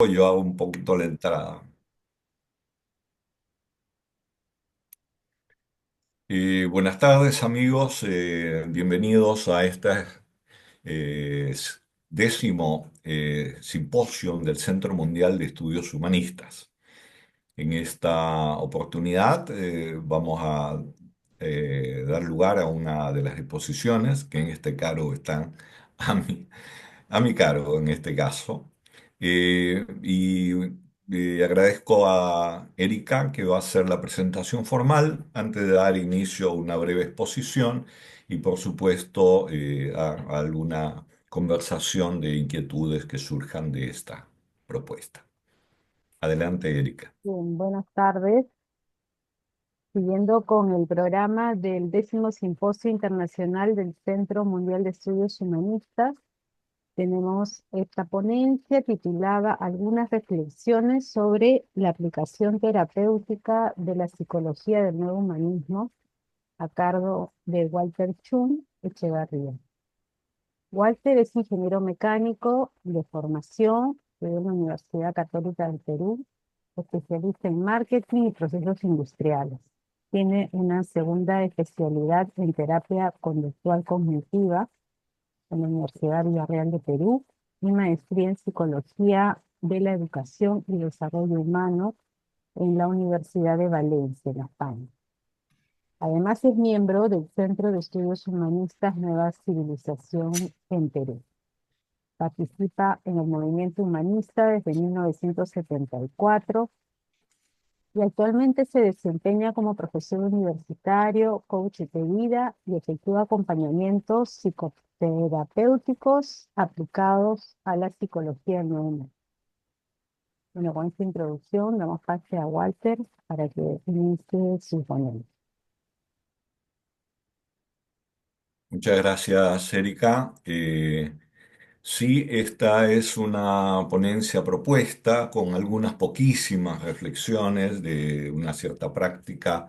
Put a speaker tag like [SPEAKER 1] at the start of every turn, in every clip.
[SPEAKER 1] yo hago un poquito la entrada. Buenas tardes amigos, bienvenidos a este eh, s- décimo simposio del Centro Mundial de Estudios Humanistas. En esta oportunidad vamos a dar lugar a una de las exposiciones que en este cargo están a a mi cargo en este caso. Y agradezco a Erika que va a hacer la presentación formal antes de dar inicio a una breve exposición y por supuesto a alguna conversación de inquietudes que surjan de esta propuesta. Adelante, Erika.
[SPEAKER 2] Bien, buenas tardes. Siguiendo con el programa del 10º Simposio Internacional del Centro Mundial de Estudios Humanistas, tenemos esta ponencia titulada Algunas reflexiones sobre la aplicación terapéutica de la psicología del nuevo humanismo, a cargo de Walter Chung Echevarría. Walter es ingeniero mecánico de formación de la Universidad Católica del Perú, especialista en marketing y procesos industriales. Tiene una segunda especialidad en terapia conductual cognitiva en la Universidad Villarreal de Perú y maestría en psicología de la educación y desarrollo humano en la Universidad de Valencia, en España. Además es miembro del Centro de Estudios Humanistas Nueva Civilización en Perú. Participa en el movimiento humanista desde 1974 y actualmente se desempeña como profesor universitario, coach de vida y efectúa acompañamientos psicoterapéuticos aplicados a la psicología nueva. Bueno, con esta introducción damos pase a Walter para que inicie su ponencia.
[SPEAKER 1] Muchas gracias, Erika. Sí, esta es una ponencia propuesta con algunas poquísimas reflexiones de una cierta práctica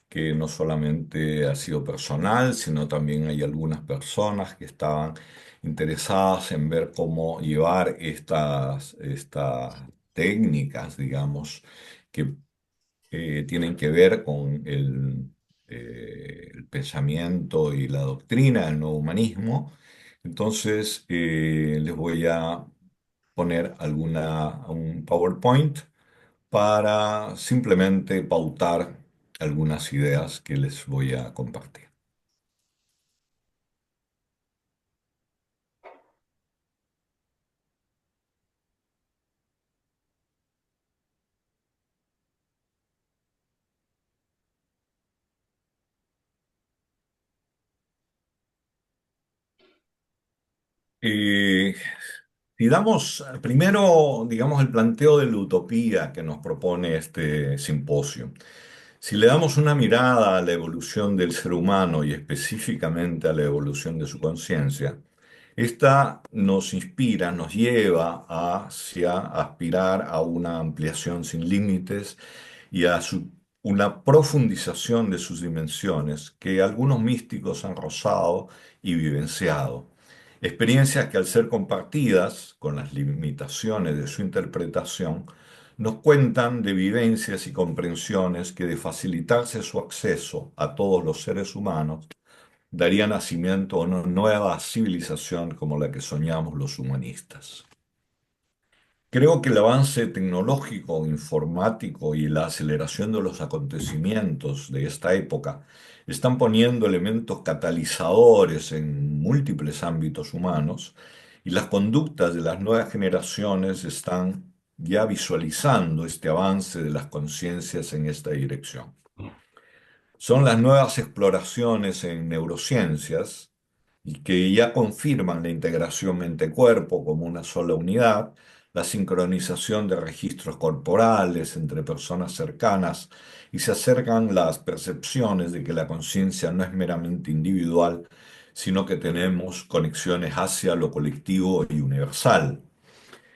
[SPEAKER 1] que no solamente ha sido personal, sino también hay algunas personas que estaban interesadas en ver cómo llevar estas técnicas, digamos, que tienen que ver con el pensamiento y la doctrina del nuevo humanismo. Entonces, les voy a poner un PowerPoint para simplemente pautar algunas ideas que les voy a compartir. Eh, Si damos primero, digamos, el planteo de la utopía que nos propone este simposio. Si le damos una mirada a la evolución del ser humano y específicamente a la evolución de su conciencia, esta nos inspira, nos lleva hacia aspirar a una ampliación sin límites y a una profundización de sus dimensiones que algunos místicos han rozado y vivenciado. Experiencias que al ser compartidas, con las limitaciones de su interpretación, nos cuentan de vivencias y comprensiones que de facilitarse su acceso a todos los seres humanos, daría nacimiento a una nueva civilización como la que soñamos los humanistas. Creo que el avance tecnológico, informático y la aceleración de los acontecimientos de esta época están poniendo elementos catalizadores en múltiples ámbitos humanos y las conductas de las nuevas generaciones están ya visualizando este avance de las conciencias en esta dirección. Son las nuevas exploraciones en neurociencias y que ya confirman la integración mente-cuerpo como una sola unidad, la sincronización de registros corporales entre personas cercanas y se acercan las percepciones de que la conciencia no es meramente individual, sino que tenemos conexiones hacia lo colectivo y universal.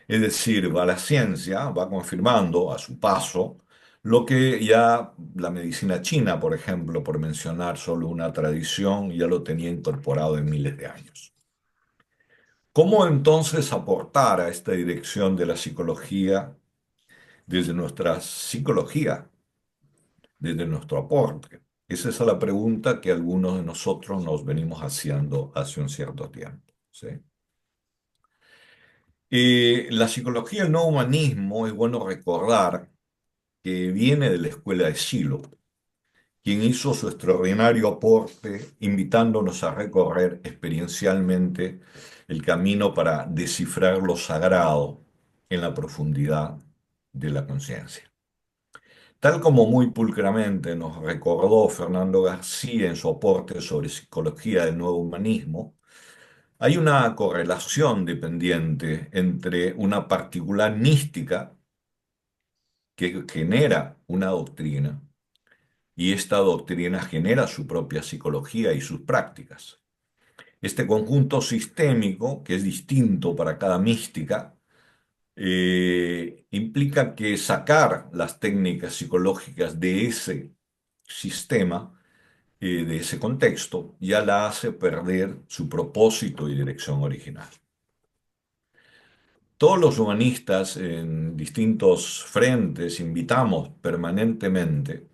[SPEAKER 1] Es decir, va la ciencia, va confirmando a su paso lo que ya la medicina china, por ejemplo, por mencionar solo una tradición, ya lo tenía incorporado en miles de años. ¿Cómo entonces aportar a esta dirección de la psicología desde nuestra psicología, desde nuestro aporte? Esa es la pregunta que algunos de nosotros nos venimos haciendo hace un cierto tiempo, ¿sí? La psicología del no humanismo es bueno recordar que viene de la escuela de Silo, quien hizo su extraordinario aporte invitándonos a recorrer experiencialmente el camino para descifrar lo sagrado en la profundidad de la conciencia. Tal como muy pulcramente nos recordó Fernando García en su aporte sobre psicología del nuevo humanismo, hay una correlación dependiente entre una particular mística que genera una doctrina y esta doctrina genera su propia psicología y sus prácticas. Este conjunto sistémico, que es distinto para cada mística, implica que sacar las técnicas psicológicas de ese sistema, de ese contexto, ya la hace perder su propósito y dirección original. Todos los humanistas en distintos frentes invitamos permanentemente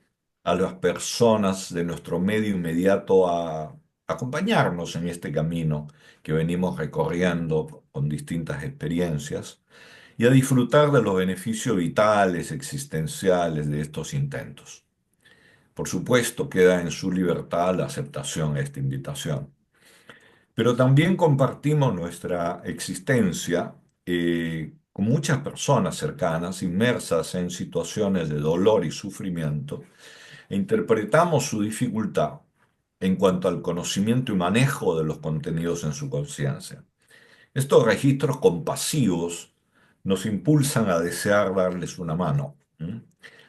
[SPEAKER 1] a las personas de nuestro medio inmediato a acompañarnos en este camino que venimos recorriendo con distintas experiencias y a disfrutar de los beneficios vitales, existenciales de estos intentos. Por supuesto, queda en su libertad la aceptación a esta invitación. Pero también compartimos nuestra existencia con muchas personas cercanas, inmersas en situaciones de dolor y sufrimiento, e interpretamos su dificultad en cuanto al conocimiento y manejo de los contenidos en su conciencia. Estos registros compasivos nos impulsan a desear darles una mano, ¿m?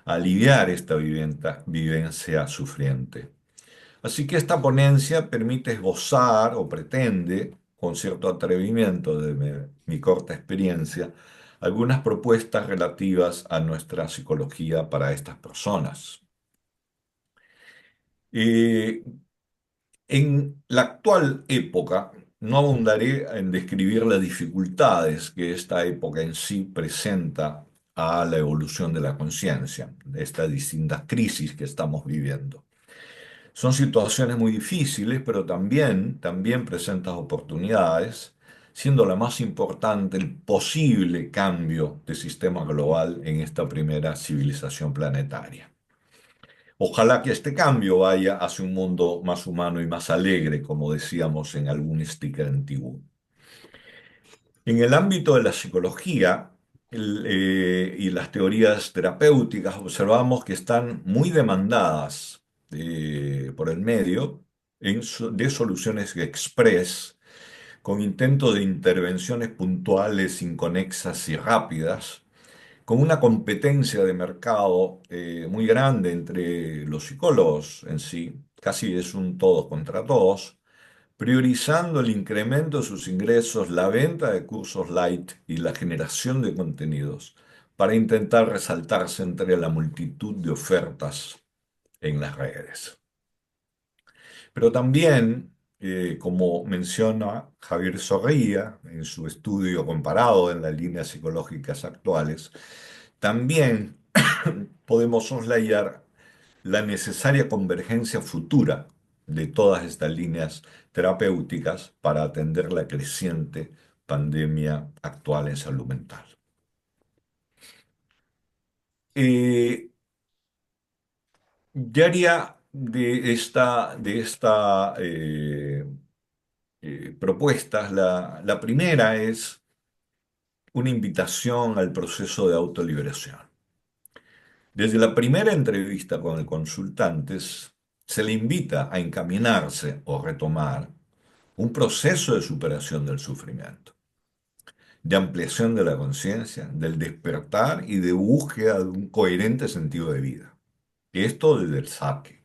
[SPEAKER 1] A aliviar esta vivencia sufriente. Así que esta ponencia permite esbozar o pretende, con cierto atrevimiento de mi corta experiencia, algunas propuestas relativas a nuestra psicología para estas personas. Eh, en la actual época, no abundaré en describir las dificultades que esta época en sí presenta a la evolución de la conciencia, de estas distintas crisis que estamos viviendo. Son situaciones muy difíciles, pero también presentan oportunidades, siendo la más importante el posible cambio de sistema global en esta primera civilización planetaria. Ojalá que este cambio vaya hacia un mundo más humano y más alegre, como decíamos en algún sticker antiguo. En el ámbito de la psicología y las teorías terapéuticas, observamos que están muy demandadas por el medio de soluciones express, con intentos de intervenciones puntuales, inconexas y rápidas, con una competencia de mercado muy grande entre los psicólogos en sí, casi es un todos contra todos, priorizando el incremento de sus ingresos, la venta de cursos light y la generación de contenidos para intentar resaltarse entre la multitud de ofertas en las redes. Pero también, como menciona Javier Zorrilla en su estudio comparado en las líneas psicológicas actuales, también podemos soslayar la necesaria convergencia futura de todas estas líneas terapéuticas para atender la creciente pandemia actual en salud mental. Eh, ya haría de esta propuesta, la primera es una invitación al proceso de autoliberación. Desde la primera entrevista con el consultante, se le invita a encaminarse o retomar un proceso de superación del sufrimiento, de ampliación de la conciencia, del despertar y de búsqueda de un coherente sentido de vida. Esto desde el saque.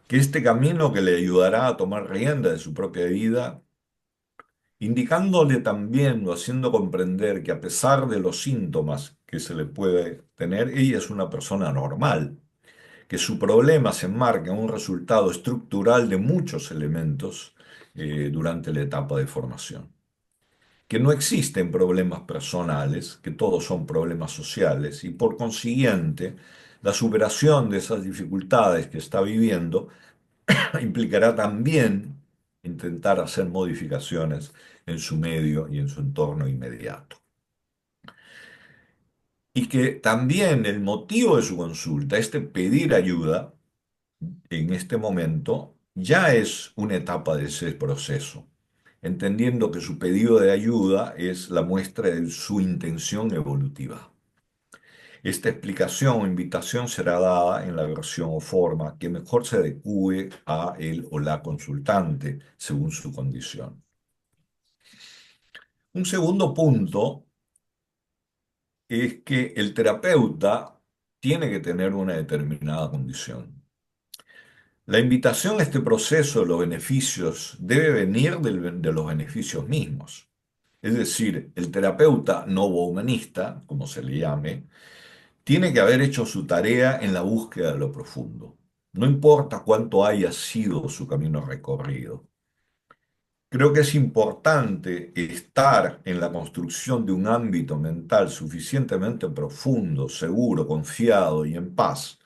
[SPEAKER 1] Que este camino que le ayudará a tomar rienda de su propia vida, indicándole también o haciendo comprender que a pesar de los síntomas que se le puede tener, ella es una persona normal, que su problema se enmarca en un resultado estructural de muchos elementos durante la etapa de formación. que no existen problemas personales, que todos son problemas sociales, y por consiguiente, la superación de esas dificultades que está viviendo implicará también intentar hacer modificaciones en su medio y en su entorno inmediato. Y que también el motivo de su consulta, este pedir ayuda, en este momento, ya es una etapa de ese proceso, entendiendo que su pedido de ayuda es la muestra de su intención evolutiva. Esta explicación o invitación será dada en la versión o forma que mejor se adecue a él o la consultante según su condición. Un segundo punto es que el terapeuta tiene que tener una determinada condición. La invitación a este proceso de los beneficios debe venir de los beneficios mismos. Es decir, el terapeuta novo-humanista, como se le llame, tiene que haber hecho su tarea en la búsqueda de lo profundo. No importa cuánto haya sido su camino recorrido. Creo que es importante estar en la construcción de un ámbito mental suficientemente profundo, seguro, confiado y en paz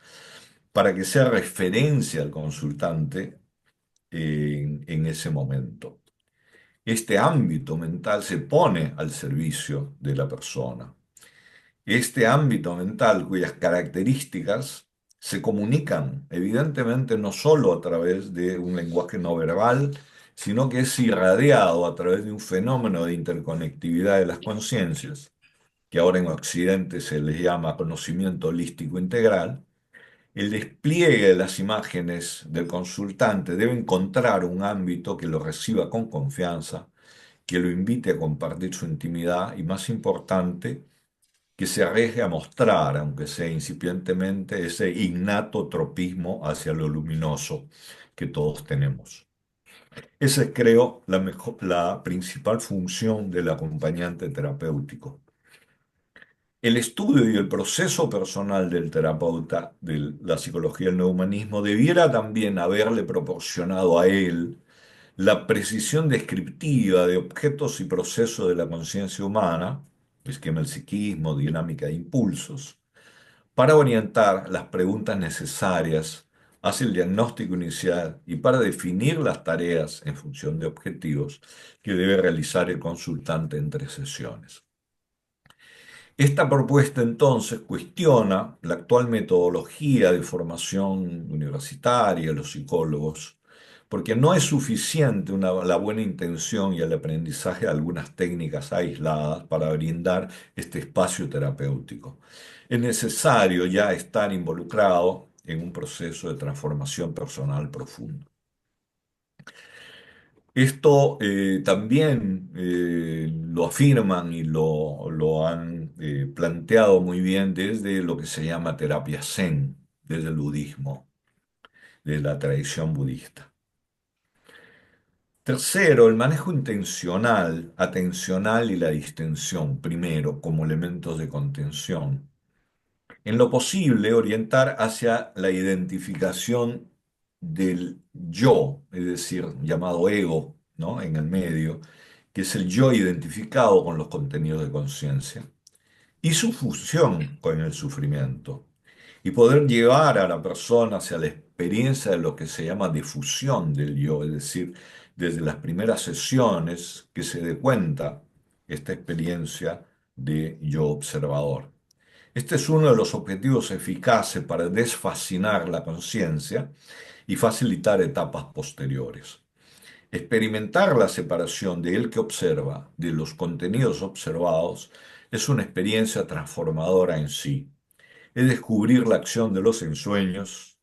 [SPEAKER 1] para que sea referencia al consultante en ese momento. Este ámbito mental se pone al servicio de la persona. Este ámbito mental cuyas características se comunican evidentemente no solo a través de un lenguaje no verbal, sino que es irradiado a través de un fenómeno de interconectividad de las conciencias, que ahora en Occidente se les llama conocimiento holístico integral. El despliegue de las imágenes del consultante debe encontrar un ámbito que lo reciba con confianza, que lo invite a compartir su intimidad y, más importante, que se arriesgue a mostrar, aunque sea incipientemente, ese innato tropismo hacia lo luminoso que todos tenemos. Esa es, creo, la principal función del acompañante terapéutico. El estudio y el proceso personal del terapeuta de la psicología del neurohumanismo debiera también haberle proporcionado a él la precisión descriptiva de objetos y procesos de la conciencia humana, esquema del psiquismo, dinámica de impulsos, para orientar las preguntas necesarias hacia el diagnóstico inicial y para definir las tareas en función de objetivos que debe realizar el consultante entre sesiones. Esta propuesta entonces cuestiona la actual metodología de formación universitaria de los psicólogos, porque no es suficiente la buena intención y el aprendizaje de algunas técnicas aisladas para brindar este espacio terapéutico. Es necesario ya estar involucrado en un proceso de transformación personal profundo. Esto también lo afirman y lo han planteado muy bien desde lo que se llama terapia Zen, desde el budismo, de la tradición budista. Tercero, el manejo intencional, atencional y la distensión, primero, como elementos de contención. En lo posible, orientar hacia la identificación del yo, es decir, llamado ego, ¿no? En el medio, que es el yo identificado con los contenidos de conciencia, y su fusión con el sufrimiento, y poder llevar a la persona hacia la experiencia de lo que se llama difusión del yo, es decir, desde las primeras sesiones que se dé cuenta esta experiencia de yo observador. Este es uno de los objetivos eficaces para desfascinar la conciencia y facilitar etapas posteriores. Experimentar la separación de el que observa de los contenidos observados es una experiencia transformadora en sí. Es descubrir la acción de los ensueños.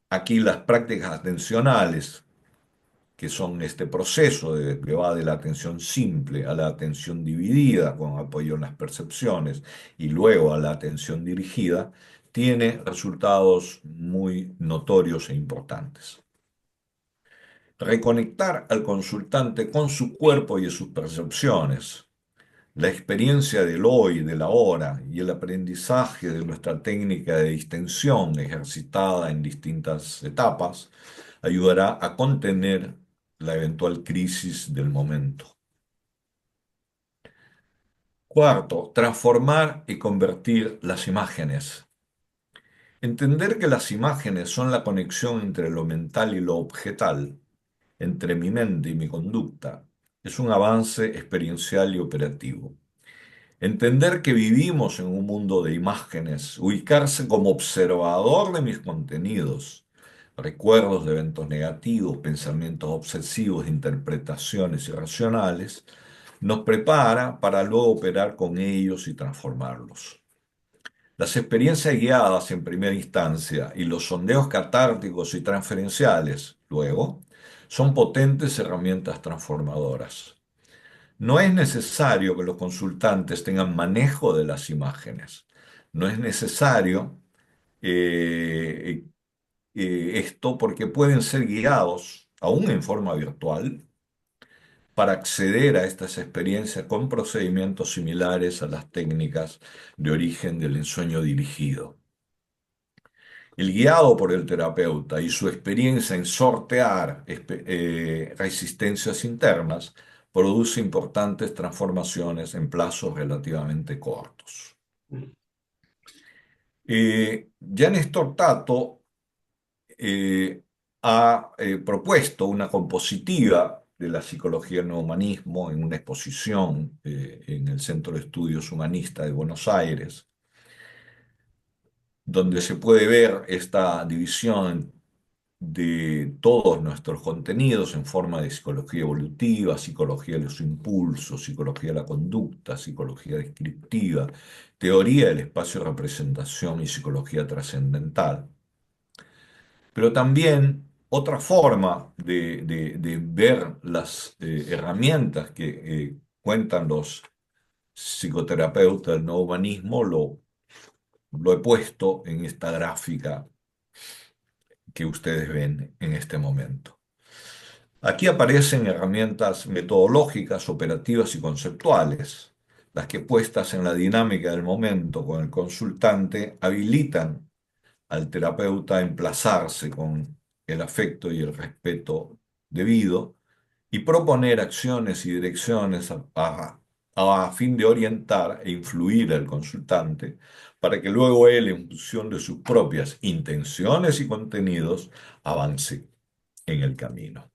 [SPEAKER 1] Aquí las prácticas atencionales, que son este proceso que va de la atención simple a la atención dividida con apoyo en las percepciones y luego a la atención dirigida, tiene resultados muy notorios e importantes. Reconectar al consultante con su cuerpo y sus percepciones, la experiencia del hoy, de la hora y el aprendizaje de nuestra técnica de distensión ejercitada en distintas etapas ayudará a contener la eventual crisis del momento. Cuarto, transformar y convertir las imágenes. Entender que las imágenes son la conexión entre lo mental y lo objetal, entre mi mente y mi conducta, es un avance experiencial y operativo. Entender que vivimos en un mundo de imágenes, ubicarse como observador de mis contenidos, recuerdos de eventos negativos, pensamientos obsesivos, interpretaciones irracionales, nos prepara para luego operar con ellos y transformarlos. Las experiencias guiadas en primera instancia y los sondeos catárticos y transferenciales, luego, son potentes herramientas transformadoras. No es necesario que los consultantes tengan manejo de las imágenes. No es necesario eh, esto porque pueden ser guiados, aún en forma virtual, para acceder a estas experiencias con procedimientos similares a las técnicas de origen del ensueño dirigido. El guiado por el terapeuta y su experiencia en sortear resistencias internas produce importantes transformaciones en plazos relativamente cortos. Ya Néstor Tato ha propuesto una compositiva de la psicología del humanismo en una exposición en el Centro de Estudios Humanistas de Buenos Aires, donde se puede ver esta división de todos nuestros contenidos en forma de psicología evolutiva, psicología de los impulsos, psicología de la conducta, psicología descriptiva, teoría del espacio de representación y psicología trascendental. Pero también otra forma de ver las herramientas que cuentan los psicoterapeutas del nuevo humanismo lo he puesto en esta gráfica que ustedes ven en este momento. Aquí aparecen herramientas metodológicas, operativas y conceptuales, las que puestas en la dinámica del momento con el consultante habilitan al terapeuta a emplazarse con el afecto y el respeto debido y proponer acciones y direcciones a fin de orientar e influir al consultante para que luego él, en función de sus propias intenciones y contenidos, avance en el camino.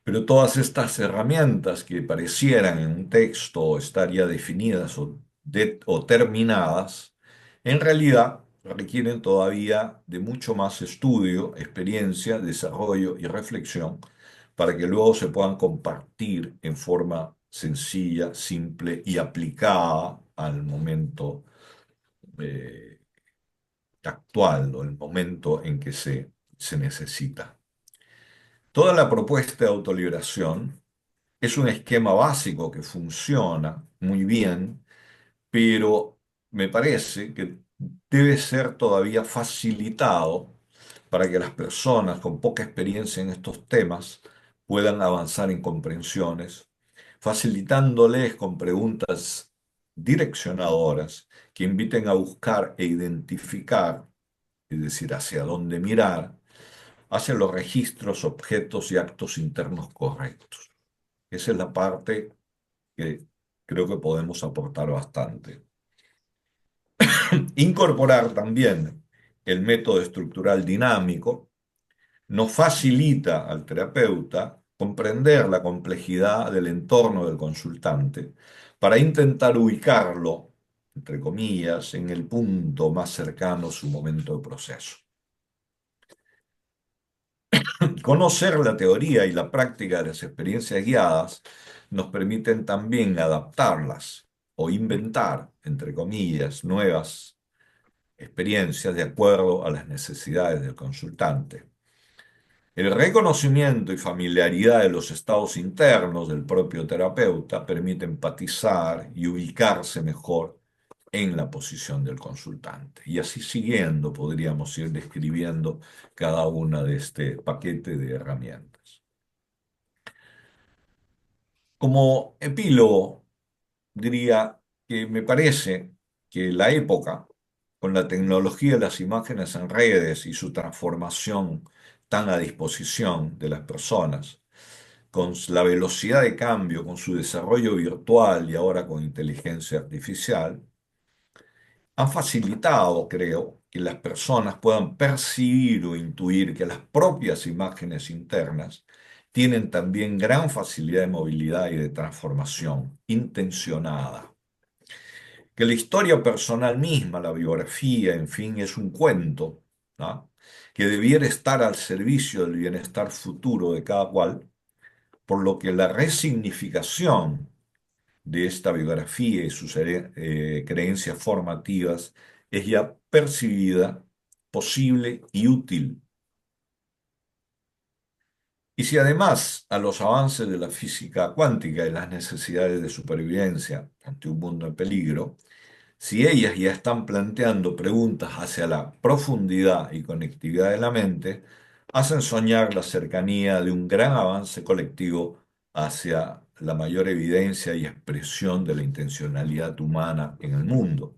[SPEAKER 1] Pero todas estas herramientas que parecieran en un texto estar ya definidas o terminadas, en realidad requieren todavía de mucho más estudio, experiencia, desarrollo y reflexión para que luego se puedan compartir en forma sencilla, simple y aplicada al momento eh, actual o el momento en que se necesita. Toda la propuesta de autoliberación es un esquema básico que funciona muy bien, pero me parece que debe ser todavía facilitado para que las personas con poca experiencia en estos temas puedan avanzar en comprensiones, facilitándoles con preguntas direccionadoras que inviten a buscar e identificar, es decir, hacia dónde mirar, hacia los registros, objetos y actos internos correctos. Esa es la parte que creo que podemos aportar bastante. Incorporar también el método estructural dinámico nos facilita al terapeuta comprender la complejidad del entorno del consultante para intentar ubicarlo, entre comillas, en el punto más cercano a su momento de proceso. Conocer la teoría y la práctica de las experiencias guiadas nos permiten también adaptarlas o inventar, entre comillas, nuevas experiencias de acuerdo a las necesidades del consultante. El reconocimiento y familiaridad de los estados internos del propio terapeuta permite empatizar y ubicarse mejor en la posición del consultante. Y así siguiendo, podríamos ir describiendo cada una de este paquete de herramientas. Como epílogo, diría que me parece que la época, con la tecnología de las imágenes en redes y su transformación tan a disposición de las personas, con la velocidad de cambio, con su desarrollo virtual y ahora con inteligencia artificial, han facilitado, creo, que las personas puedan percibir o intuir que las propias imágenes internas tienen también gran facilidad de movilidad y de transformación intencionada. Que la historia personal misma, la biografía, en fin, es un cuento, ¿no? Que debiera estar al servicio del bienestar futuro de cada cual, por lo que la resignificación de esta biografía y sus creencias formativas es ya percibida, posible y útil. Y si además a los avances de la física cuántica y las necesidades de supervivencia ante un mundo en peligro, si ellas ya están planteando preguntas hacia la profundidad y conectividad de la mente, hacen soñar la cercanía de un gran avance colectivo hacia la mayor evidencia y expresión de la intencionalidad humana en el mundo.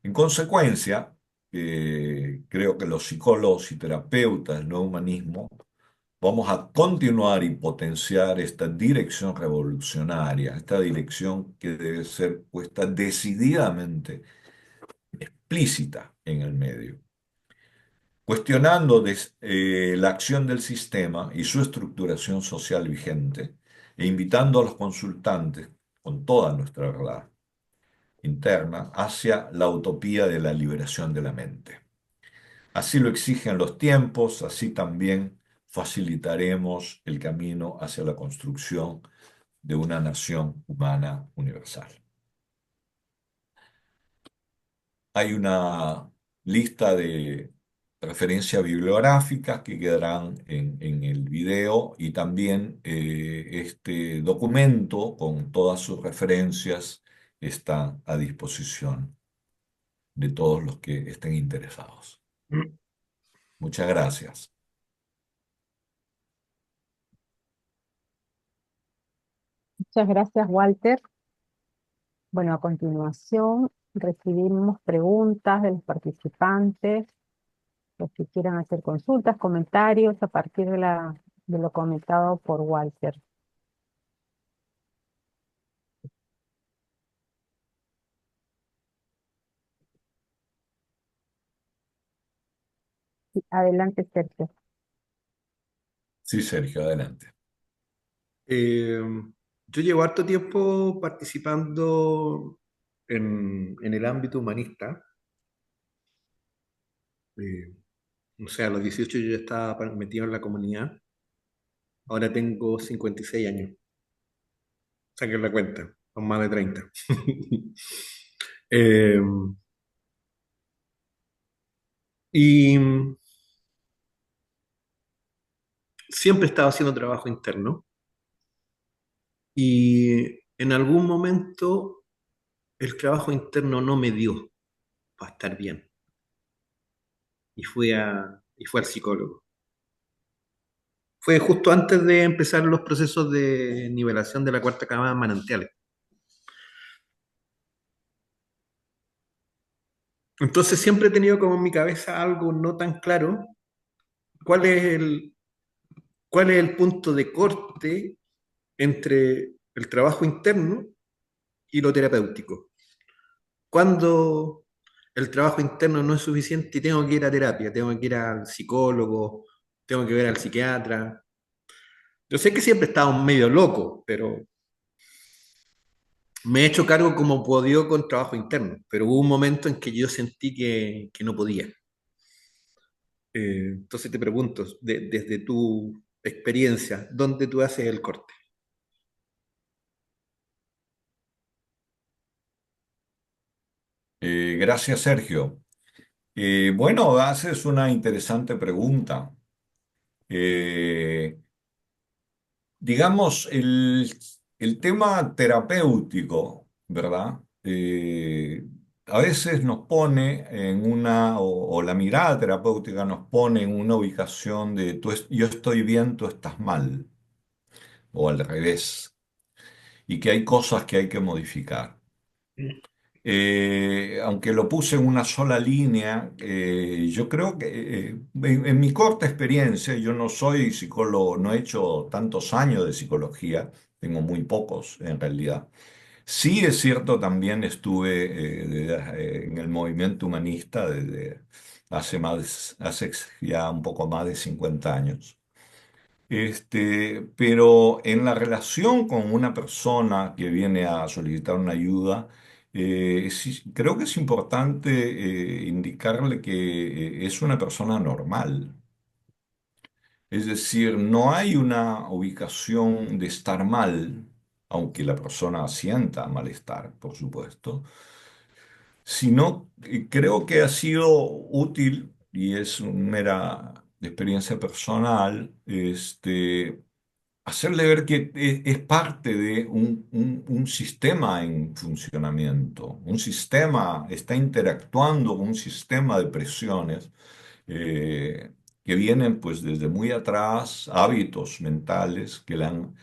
[SPEAKER 1] En consecuencia, creo que los psicólogos y terapeutas del nuevo humanismo vamos a continuar y potenciar esta dirección revolucionaria, esta dirección que debe ser puesta decididamente explícita en el medio, cuestionando la acción del sistema y su estructuración social vigente e invitando a los consultantes con toda nuestra verdad interna hacia la utopía de la liberación de la mente. Así lo exigen los tiempos, así también facilitaremos el camino hacia la construcción de una nación humana universal. Hay una lista de referencias bibliográficas que quedarán en el video y también este documento con todas sus referencias está a disposición de todos los que estén interesados. Muchas gracias.
[SPEAKER 2] Muchas gracias, Walter. Bueno, a continuación recibimos preguntas de los participantes, los que quieran hacer consultas, comentarios a partir de lo comentado por Walter. Sí, adelante, Sergio.
[SPEAKER 1] Sí, Sergio, adelante.
[SPEAKER 3] Eh, yo llevo harto tiempo participando en el ámbito humanista. Eh, o sea, a los 18 yo ya estaba metido en la comunidad. Ahora tengo 56 años. Saquen la cuenta, son más de 30. Eh, y siempre he estado haciendo trabajo interno. Y en algún momento el trabajo interno no me dio para estar bien. Y fui al psicólogo. Fue justo antes de empezar los procesos de nivelación de la cuarta camada en manantiales. Entonces siempre he tenido como en mi cabeza algo no tan claro, cuál es el, cuál es el punto de corte entre el trabajo interno y lo terapéutico. Cuando el trabajo interno no es suficiente y tengo que ir a terapia, tengo que ir al psicólogo, tengo que ver al psiquiatra. Yo sé que siempre he estado medio loco, pero me he hecho cargo como he podido con trabajo interno, pero hubo un momento en que yo sentí que no podía. Entonces te pregunto, desde tu experiencia, ¿dónde tú haces el corte?
[SPEAKER 1] Gracias, Sergio. Bueno, haces una interesante pregunta. Eh, digamos, el tema terapéutico, ¿verdad? A veces nos pone en o la mirada terapéutica nos pone en una ubicación de yo estoy bien, tú estás mal, o al revés, y que hay cosas que hay que modificar. Aunque lo puse en una sola línea, yo creo que en mi corta experiencia, yo no soy psicólogo, no he hecho tantos años de psicología, tengo muy pocos en realidad. Sí es cierto, también estuve en el movimiento humanista desde hace ya un poco más de 50 años. Pero en la relación con una persona que viene a solicitar una ayuda, sí, creo que es importante indicarle que es una persona normal. Es decir, no hay una ubicación de estar mal, aunque la persona sienta malestar, por supuesto, sino que creo que ha sido útil y es una mera experiencia personal, hacerle ver que es parte de un sistema en funcionamiento. Un sistema está interactuando con un sistema de presiones eh, que vienen pues desde muy atrás, hábitos mentales que le han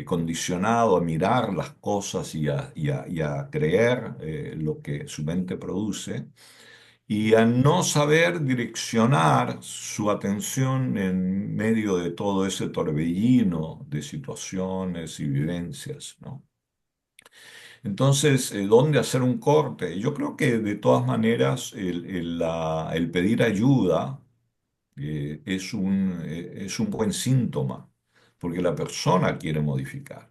[SPEAKER 1] condicionado a mirar las cosas y a creer lo que su mente produce y a no saber direccionar su atención en medio de todo ese torbellino de situaciones y vivencias, ¿no? Entonces, ¿dónde hacer un corte? Yo creo que de todas maneras el pedir ayuda es un buen síntoma, porque la persona quiere modificar,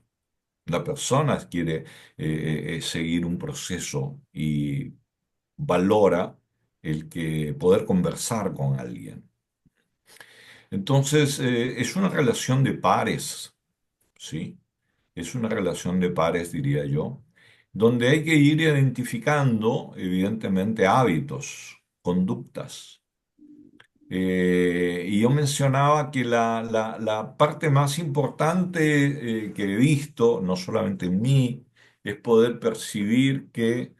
[SPEAKER 1] la persona quiere seguir un proceso y valora el que poder conversar con alguien. Entonces, es una relación de pares, ¿sí? Es una relación de pares, diría yo, donde hay que ir identificando, evidentemente, hábitos, conductas. Y yo mencionaba que la parte más importante que he visto, no solamente en mí, es poder percibir que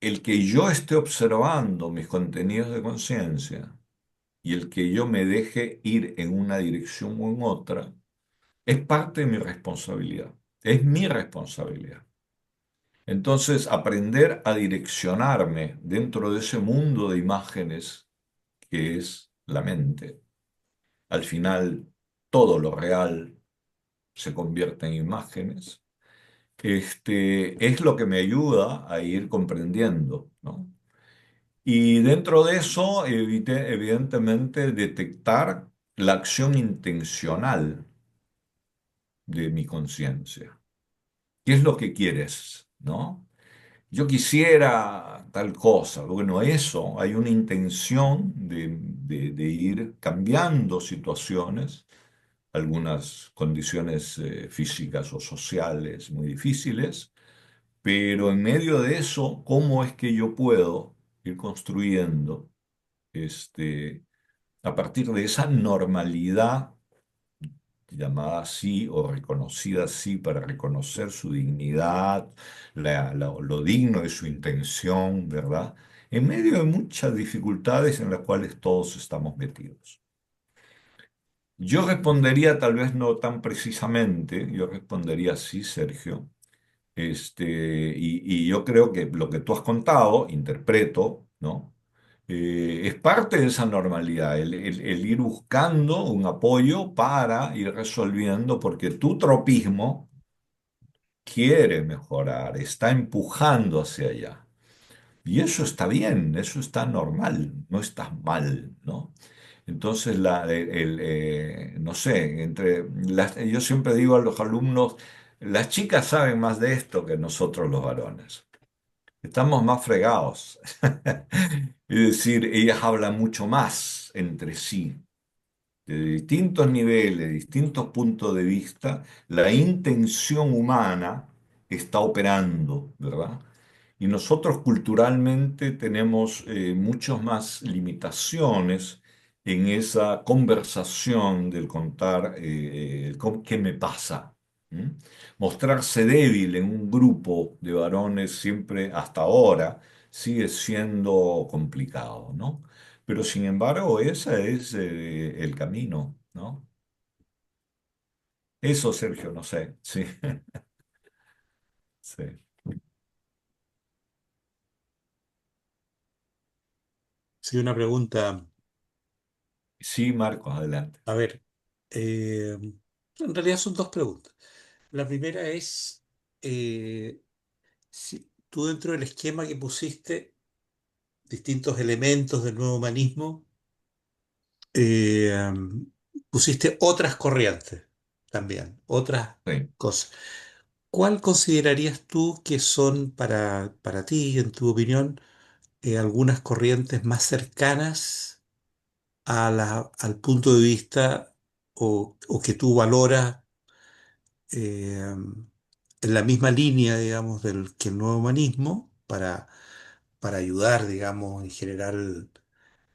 [SPEAKER 1] el que yo esté observando mis contenidos de conciencia y el que yo me deje ir en una dirección o en otra, es parte de mi responsabilidad. Es mi responsabilidad. Entonces, aprender a direccionarme dentro de ese mundo de imágenes que es la mente. Al final, todo lo real se convierte en imágenes. Es lo que me ayuda a ir comprendiendo, ¿no? Y dentro de eso, evidentemente, detectar la acción intencional de mi conciencia. ¿Qué es lo que quieres? ¿No? Yo quisiera tal cosa. Bueno, eso, hay una intención de ir cambiando situaciones, algunas condiciones físicas o sociales muy difíciles, pero en medio de eso, ¿cómo es que yo puedo ir construyendo a partir de esa normalidad llamada así o reconocida así para reconocer su dignidad, lo digno de su intención, ¿verdad? En medio de muchas dificultades en las cuales todos estamos metidos. Yo respondería tal vez no tan precisamente, yo respondería así, Sergio, y yo creo que lo que tú has contado, interpreto, ¿no? Es parte de esa normalidad, el ir buscando un apoyo para ir resolviendo, porque tu tropismo quiere mejorar, está empujando hacia allá. Y eso está bien, eso está normal, no estás mal, ¿no? Entonces, no sé, yo siempre digo a los alumnos, las chicas saben más de esto que nosotros los varones. Estamos más fregados. Es decir, ellas hablan mucho más entre sí, de distintos niveles, distintos puntos de vista. La intención humana está operando, ¿verdad? Y nosotros culturalmente tenemos muchas más limitaciones en esa conversación del contar qué me pasa. ¿Mm? Mostrarse débil en un grupo de varones siempre hasta ahora sigue siendo complicado, ¿no? Pero sin embargo, ese es el camino, ¿no? Eso, Sergio, no sé, sí. sí.
[SPEAKER 4] Sí, una pregunta.
[SPEAKER 1] Sí, Marcos, adelante.
[SPEAKER 4] A ver, en realidad son dos preguntas. La primera es, si tú dentro del esquema que pusiste, distintos elementos del nuevo humanismo, pusiste otras corrientes también, otras
[SPEAKER 1] Sí.
[SPEAKER 4] cosas. ¿Cuál considerarías tú que son para ti, en tu opinión, algunas corrientes más cercanas al punto de vista o que tú valoras en la misma línea, digamos, que el nuevo humanismo para ayudar, digamos, en general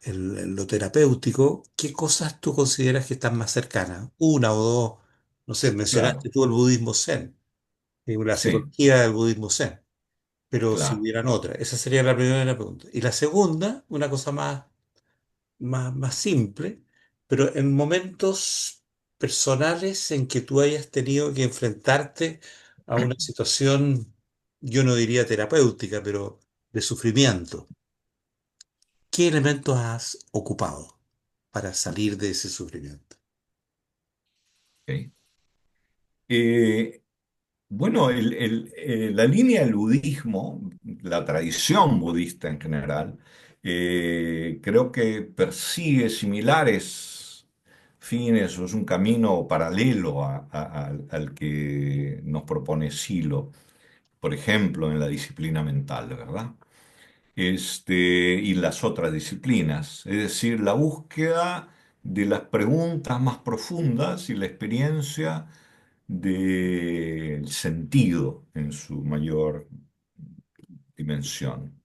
[SPEAKER 4] lo terapéutico? ¿Qué cosas tú consideras que están más cercanas? Una o dos, no sé, mencionaste
[SPEAKER 1] Claro,
[SPEAKER 4] tú el budismo zen, la
[SPEAKER 1] sí,
[SPEAKER 4] psicología del budismo zen, pero si
[SPEAKER 1] claro.
[SPEAKER 4] hubieran otra, esa sería la primera pregunta. Y la segunda, una cosa más simple, pero en momentos personales en que tú hayas tenido que enfrentarte a una situación, yo no diría terapéutica, pero de sufrimiento. ¿Qué elementos has ocupado para salir de ese sufrimiento?
[SPEAKER 1] Ok. Eh, bueno, la línea del budismo, la tradición budista en general, creo que persigue similares fines, o es un camino paralelo al que nos propone Silo, por ejemplo, en la disciplina mental, ¿verdad? Y las otras disciplinas, es decir, la búsqueda de las preguntas más profundas y la experiencia del sentido en su mayor dimensión.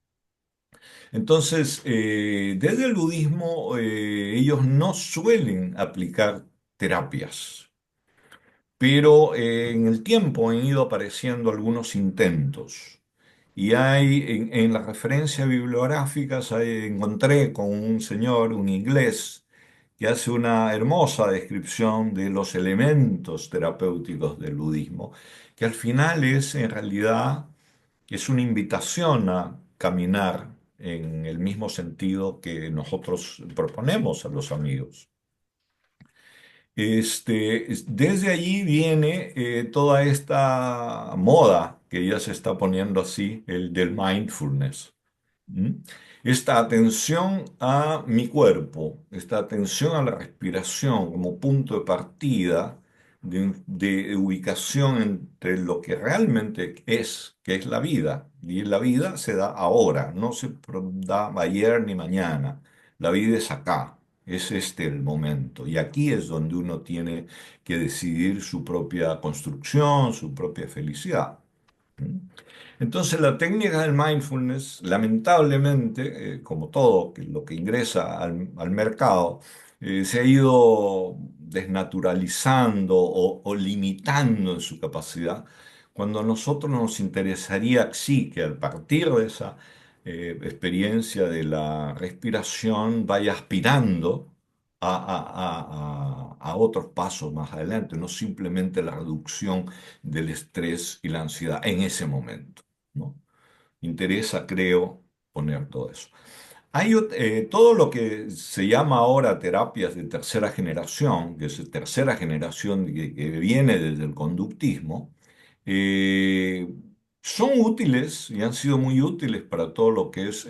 [SPEAKER 1] Entonces, desde el budismo, ellos no suelen aplicar terapias, pero en el tiempo han ido apareciendo algunos intentos. Y hay, en las referencias bibliográficas, encontré con un señor, un inglés, que hace una hermosa descripción de los elementos terapéuticos del budismo, que al final es, en realidad, es una invitación a caminar en el mismo sentido que nosotros proponemos a los amigos. Desde allí viene toda esta moda que ya se está poniendo así, el del mindfulness. ¿Mm? Esta atención a mi cuerpo, esta atención a la respiración como punto de partida, de ubicación entre lo que realmente es, que es la vida. Y la vida se da ahora, no se da ayer ni mañana. La vida es acá, es este el momento. Y aquí es donde uno tiene que decidir su propia construcción, su propia felicidad. ¿Mm? Entonces, la técnica del mindfulness, lamentablemente, como todo lo que ingresa al mercado, se ha ido desnaturalizando o limitando en su capacidad, cuando a nosotros nos interesaría, sí, que al partir de esa experiencia de la respiración vaya aspirando a otros pasos más adelante, no simplemente la reducción del estrés y la ansiedad en ese momento, ¿no? Interesa, creo, poner todo eso. Todo lo que se llama ahora terapias de tercera generación, que es tercera generación que viene desde el conductismo, eh, son útiles y han sido muy útiles para todo lo que es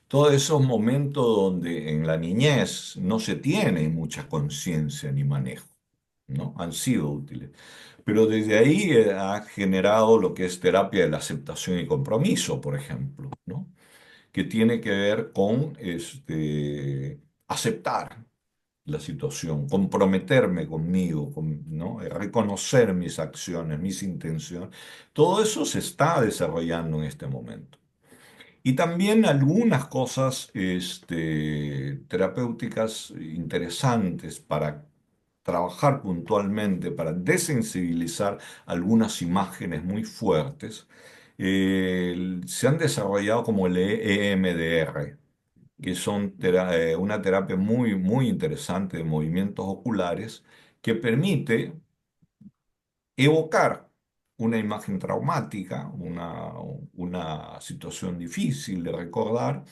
[SPEAKER 1] todos esos momentos donde en la niñez no se tiene mucha conciencia ni manejo, ¿no? Han sido útiles. Pero desde ahí ha generado lo que es terapia de la aceptación y compromiso, por ejemplo, ¿no? Que tiene que ver con aceptar la situación, comprometerme conmigo, ¿no? Reconocer mis acciones, mis intenciones. Todo eso se está desarrollando en este momento. Y también algunas cosas terapéuticas interesantes para trabajar puntualmente, para desensibilizar algunas imágenes muy fuertes, se han desarrollado como el EMDR, que son una terapia muy, muy interesante de movimientos oculares que permite evocar una imagen traumática, una situación difícil de recordar,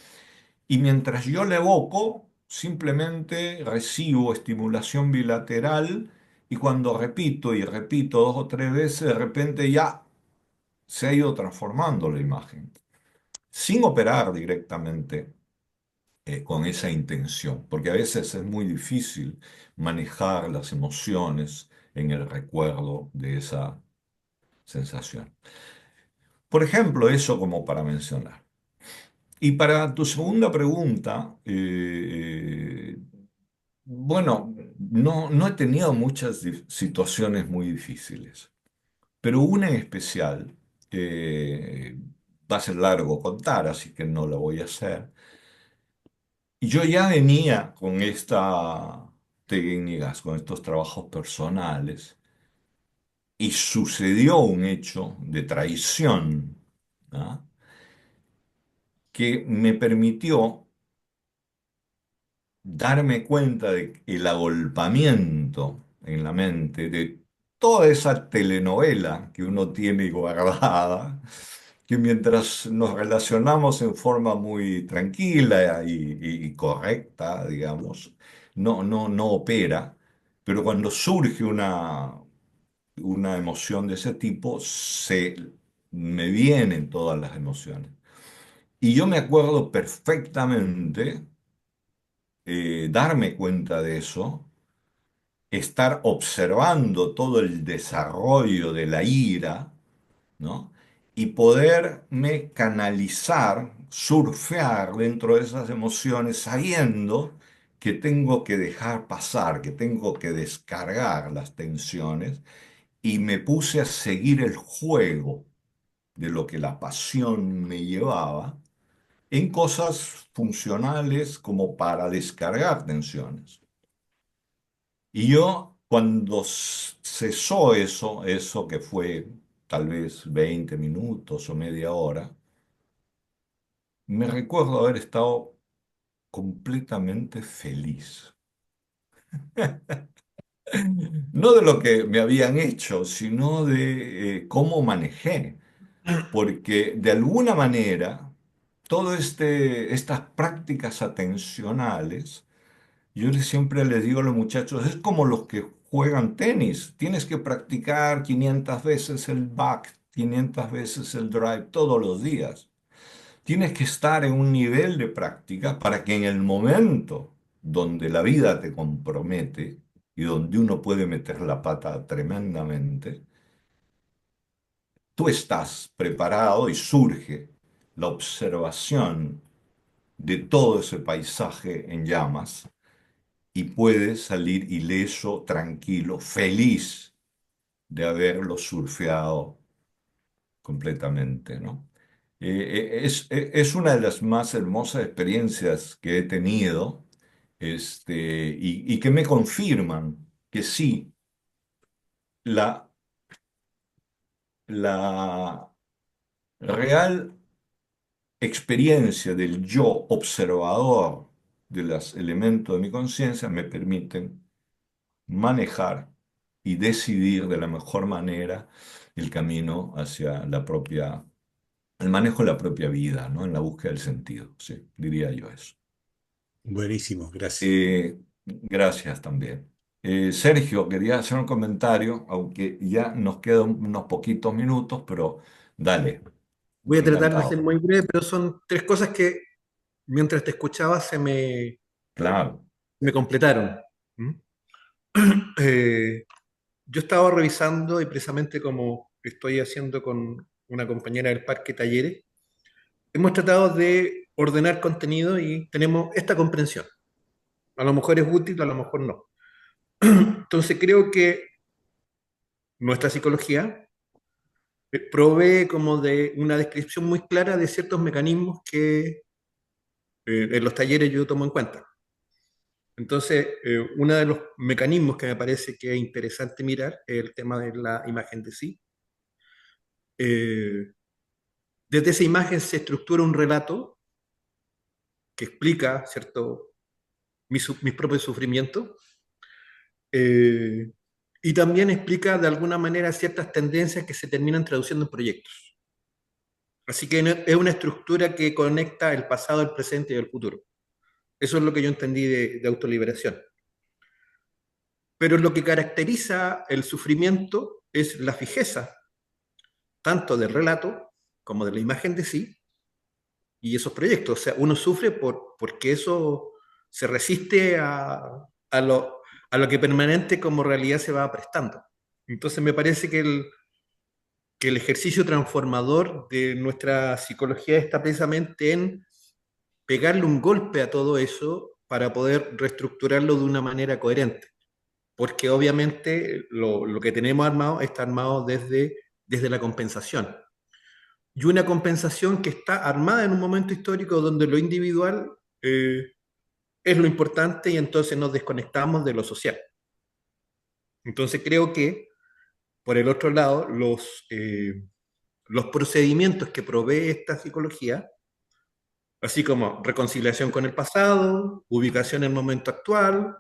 [SPEAKER 1] y mientras yo la evoco, simplemente recibo estimulación bilateral y cuando repito y repito 2 o 3 veces, de repente ya se ha ido transformando la imagen, sin operar directamente con esa intención, porque a veces es muy difícil manejar las emociones en el recuerdo de esa sensación. Por ejemplo, eso como para mencionar. Y para tu segunda pregunta, bueno, no he tenido muchas situaciones muy difíciles, pero una en especial, va a ser largo contar, así que no lo voy a hacer. Y yo ya venía con estas técnicas, con estos trabajos personales, y sucedió un hecho de traición, ¿ah? Que me permitió darme cuenta de el agolpamiento en la mente de toda esa telenovela que uno tiene guardada, que mientras nos relacionamos en forma muy tranquila y correcta, digamos, no opera, pero cuando surge una emoción de ese tipo, me vienen todas las emociones. Y yo me acuerdo perfectamente darme cuenta de eso, estar observando todo el desarrollo de la ira, ¿no? Y poderme canalizar, surfear dentro de esas emociones, sabiendo que tengo que dejar pasar, que tengo que descargar las tensiones, y me puse a seguir el juego de lo que la pasión me llevaba en cosas funcionales como para descargar tensiones. Y yo, cuando cesó eso que fue tal vez 20 minutos o media hora, me recuerdo haber estado completamente feliz. No de lo que me habían hecho, sino de cómo manejé. Porque de alguna manera, estas prácticas atencionales, siempre les digo a los muchachos, es como los que juegan tenis. Tienes que practicar 500 veces el back, 500 veces el drive todos los días. Tienes que estar en un nivel de práctica para que en el momento donde la vida te compromete y donde uno puede meter la pata tremendamente, tú estás preparado y surge la observación de todo ese paisaje en llamas y puedes salir ileso, tranquilo, feliz de haberlo surfeado completamente, ¿no? Es una de las más hermosas experiencias que he tenido, y que me confirman que sí, la, la real experiencia del yo observador de los elementos de mi conciencia me permiten manejar y decidir de la mejor manera el camino hacia el manejo de la propia vida, ¿no? En la búsqueda del sentido, sí, diría yo eso.
[SPEAKER 4] Buenísimo, gracias.
[SPEAKER 1] Gracias también. Sergio, quería hacer un comentario, aunque ya nos quedan unos poquitos minutos, pero dale,
[SPEAKER 3] Voy a tratar de ser
[SPEAKER 1] encantado.
[SPEAKER 3] muy breve, pero son tres cosas que mientras te escuchaba
[SPEAKER 1] Claro,
[SPEAKER 3] me completaron. ¿Mm? Eh, yo estaba revisando y precisamente como estoy haciendo con una compañera del Parque Talleres, hemos tratado de ordenar contenido y tenemos esta comprensión. A lo mejor es útil, a lo mejor no. Entonces creo que nuestra psicología provee como de una descripción muy clara de ciertos mecanismos que en los talleres yo tomo en cuenta. Entonces, uno de los mecanismos que me parece que es interesante mirar es el tema de la imagen de sí. Eh, Desde esa imagen se estructura un relato que explica, ¿cierto?, mis propios sufrimientos. Eh, y también explica de alguna manera ciertas tendencias que se terminan traduciendo en proyectos. Así que es una estructura que conecta el pasado, el presente y el futuro. Eso es lo que yo entendí de autoliberación. Pero lo que caracteriza el sufrimiento es la fijeza, tanto del relato como de la imagen de sí y esos proyectos. O sea, uno sufre porque eso se resiste a a lo que permanente como realidad se va prestando. Entonces me parece que el ejercicio transformador de nuestra psicología está precisamente en pegarle un golpe a todo eso para poder reestructurarlo de una manera coherente. Porque obviamente lo que tenemos armado está armado desde la compensación. Y una compensación que está armada en un momento histórico donde lo individual es lo importante y entonces nos desconectamos de lo social. Entonces creo que, por el otro lado, los procedimientos que provee esta psicología, así como reconciliación con el pasado, ubicación en el momento actual,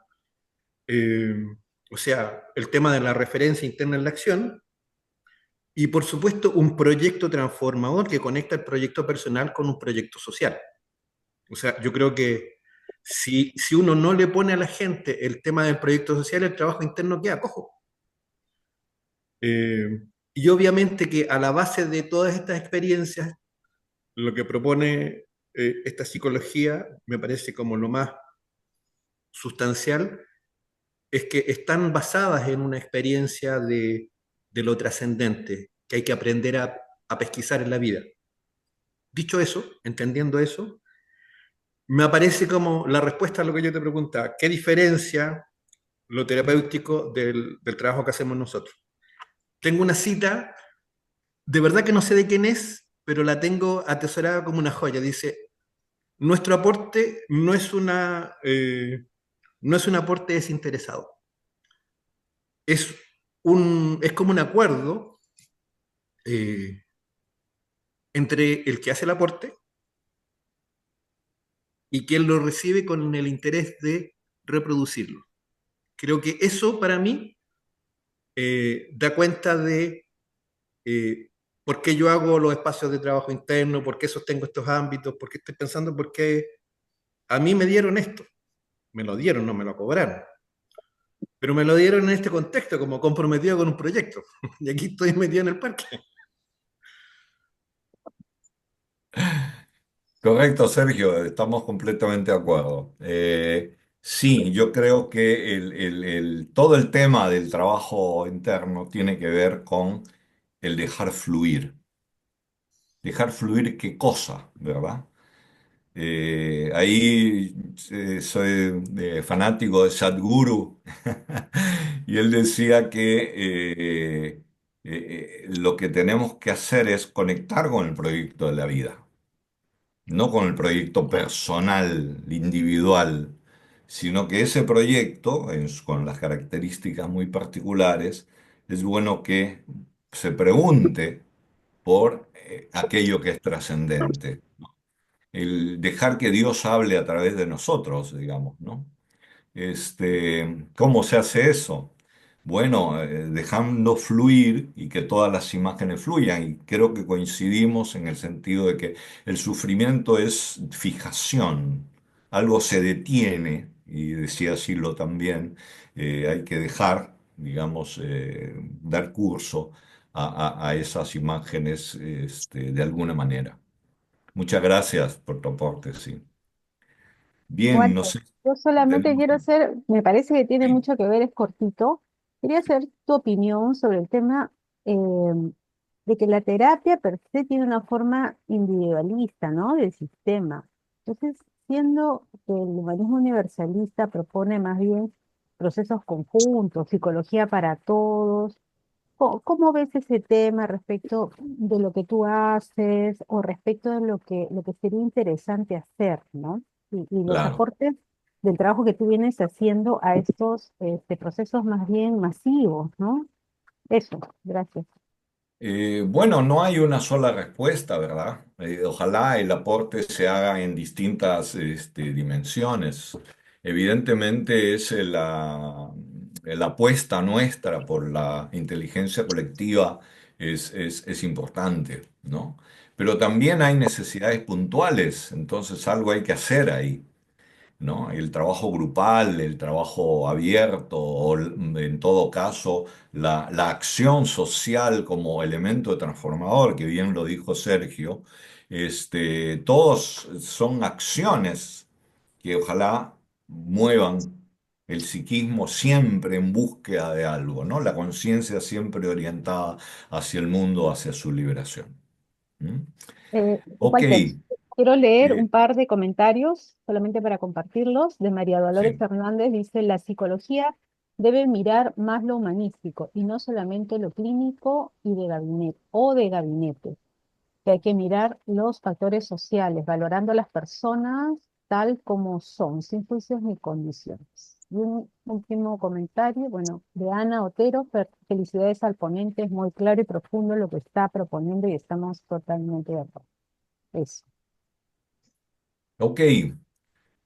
[SPEAKER 3] eh, o sea, el tema de la referencia interna en la acción, y por supuesto un proyecto transformador que conecta el proyecto personal con un proyecto social. O sea, yo creo que si uno no le pone a la gente el tema del proyecto social, el trabajo interno queda cojo. Eh, y obviamente que a la base de todas estas experiencias, lo que propone esta psicología me parece como lo más sustancial, es que están basadas en una experiencia de lo trascendente que hay que aprender a pesquisar en la vida. Dicho eso, entendiendo eso, me aparece como la respuesta a lo que yo te preguntaba. ¿Qué diferencia lo terapéutico del trabajo que hacemos nosotros? Tengo una cita, de verdad que no sé de quién es, pero la tengo atesorada como una joya. Dice, nuestro aporte no es un aporte desinteresado. Es como un acuerdo eh, entre el que hace el aporte y quien lo recibe con el interés de reproducirlo. Creo que eso para mí da cuenta de eh, por qué yo hago los espacios de trabajo interno, por qué sostengo estos ámbitos, por qué estoy pensando, por qué a mí me dieron esto. Me lo dieron, no me lo cobraron. Pero me lo dieron en este contexto, como comprometido con un proyecto. Y aquí estoy metido en el parque.
[SPEAKER 1] Correcto, Sergio, estamos completamente de acuerdo. Sí, yo creo que todo el tema del trabajo interno tiene que ver con el dejar fluir. Dejar fluir qué cosa, ¿verdad? Ahí soy fanático de Sadhguru y él decía que lo que tenemos que hacer es conectar con el proyecto de la vida, no con el proyecto personal, individual, sino que ese proyecto, con las características muy particulares, es bueno que se pregunte por aquello que es trascendente, el dejar que Dios hable a través de nosotros, digamos, ¿no? ¿Cómo se hace eso? Bueno, dejando fluir y que todas las imágenes fluyan. Y creo que coincidimos en el sentido de que el sufrimiento es fijación, algo se detiene, y decía Silo también, hay que dejar, digamos, dar curso a esas imágenes, de alguna manera. Muchas gracias por tu aporte, sí. Bien, no
[SPEAKER 2] Walter,
[SPEAKER 1] sé.
[SPEAKER 2] yo solamente quiero hacer, me parece que tiene
[SPEAKER 1] Sí,
[SPEAKER 2] mucho que ver, es cortito. Quería hacer tu opinión sobre el tema de que la terapia per se tiene una forma individualista, ¿no? Del sistema. Entonces, siendo que el humanismo universalista propone más bien procesos conjuntos, psicología para todos, ¿cómo ves ese tema respecto de lo que tú haces o respecto de lo que sería interesante hacer, ¿no? Y los
[SPEAKER 1] claro.
[SPEAKER 2] aportes del trabajo que tú vienes haciendo a estos procesos más bien masivos, ¿no? Eso, gracias.
[SPEAKER 1] Bueno, no hay una sola respuesta, ¿verdad? Ojalá el aporte se haga en distintas dimensiones. Evidentemente es la apuesta nuestra por la inteligencia colectiva es importante, ¿no? Pero también hay necesidades puntuales, entonces algo hay que hacer ahí. ¿No? El trabajo grupal, el trabajo abierto, en todo caso, la acción social como elemento transformador, que bien lo dijo Sergio, todos son acciones que ojalá muevan el psiquismo siempre en búsqueda de algo, ¿no? La conciencia siempre orientada hacia el mundo, hacia su liberación. ¿Mm? Ok,
[SPEAKER 2] Walter, quiero leer
[SPEAKER 1] eh,
[SPEAKER 2] un par de comentarios solamente para compartirlos. De María Dolores
[SPEAKER 1] sí.
[SPEAKER 2] Fernández dice, la psicología debe mirar más lo humanístico y no solamente lo clínico y de gabinete o de gabinete, que hay que mirar los factores sociales, valorando a las personas tal como son, sin juicios ni condiciones. Y un último comentario, bueno, de Ana Otero, felicidades al ponente, es muy claro y profundo lo que está proponiendo y estamos totalmente de acuerdo. Eso.
[SPEAKER 1] Ok,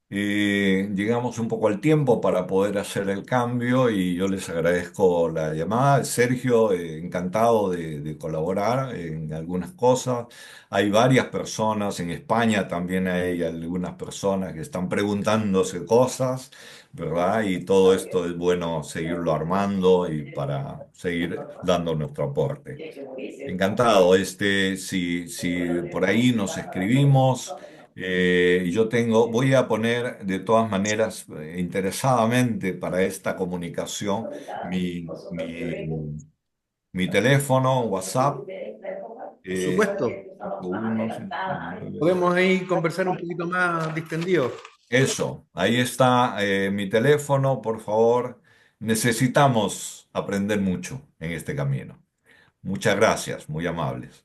[SPEAKER 1] llegamos un poco al tiempo para poder hacer el cambio y yo les agradezco la llamada. Sergio, encantado de colaborar en algunas cosas. Hay varias personas, en España también hay algunas personas que están preguntándose cosas, ¿verdad? Y todo esto es bueno seguirlo armando y para seguir dando nuestro aporte. Encantado. Si por ahí nos escribimos, yo voy a poner de todas maneras, interesadamente para esta comunicación, mi teléfono, WhatsApp,
[SPEAKER 3] Por supuesto,
[SPEAKER 1] 5159.
[SPEAKER 3] podemos ahí conversar un poquito más distendido.
[SPEAKER 1] Eso, ahí está, mi teléfono, por favor. Necesitamos aprender mucho en este camino. Muchas gracias, muy amables.